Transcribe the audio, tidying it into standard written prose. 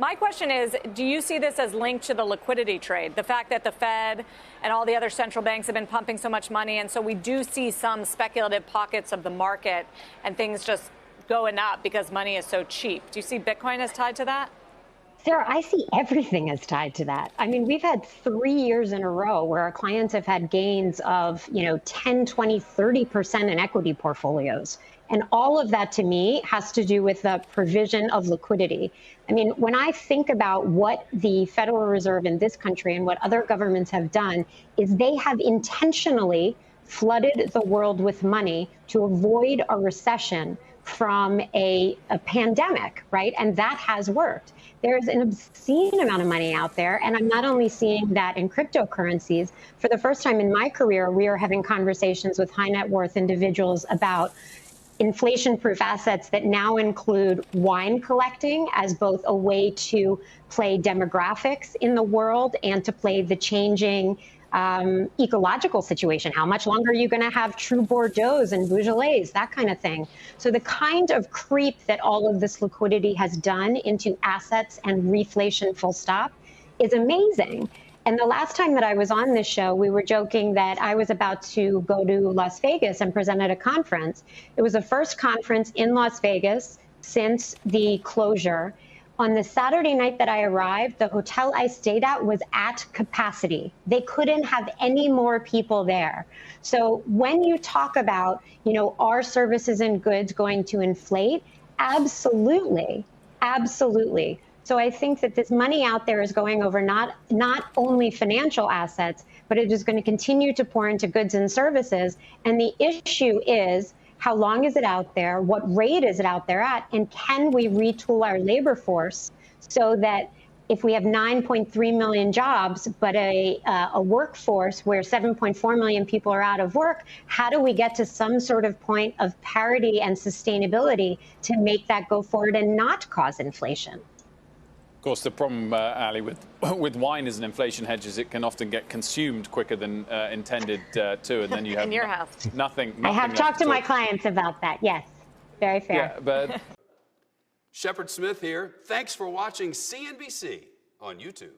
My question is, do you see this as linked to the liquidity trade? The fact that the Fed and all the other central banks have been pumping so much money, and so we do see some speculative pockets of the market and things just going up because money is so cheap. Do you see Bitcoin as tied to that? Sarah, I see everything as tied to that. I mean, we've had 3 years in a row where our clients have had gains of, 10, 20, 30% in equity portfolios. And all of that, to me, has to do with the provision of liquidity. I mean, when I think about what the Federal Reserve in this country and what other governments have done, is they have intentionally flooded the world with money to avoid a recession from a pandemic, right? And that has worked. There's an obscene amount of money out there. And I'm not only seeing that in cryptocurrencies. For the first time in my career, we are having conversations with high net worth individuals about inflation-proof assets that now include wine collecting as both a way to play demographics in the world and to play the changing ecological situation. How much longer are you going to have true Bordeaux's and Beaujolais, that kind of thing? So the kind of creep that all of this liquidity has done into assets and reflation full stop is amazing. And the last time that I was on this show, we were joking that I was about to go to Las Vegas and present at a conference. It was the first conference in Las Vegas since the closure. On the Saturday night that I arrived, the hotel I stayed at was at capacity. They couldn't have any more people there. So when you talk about, are services and goods going to inflate? Absolutely, absolutely. So I think that this money out there is going over not only financial assets, but it is going to continue to pour into goods and services. And the issue is, how long is it out there? What rate is it out there at? And can we retool our labor force so that if we have 9.3 million jobs, but a workforce where 7.4 million people are out of work, how do we get to some sort of point of parity and sustainability to make that go forward and not cause inflation? Of course, the problem, Ali, with wine as an inflation hedge is it can often get consumed quicker than intended to, and then you have in your house. Nothing. I have talked to my clients about that. Yes, very fair. Yeah, but Shepard Smith here. Thanks for watching CNBC on YouTube.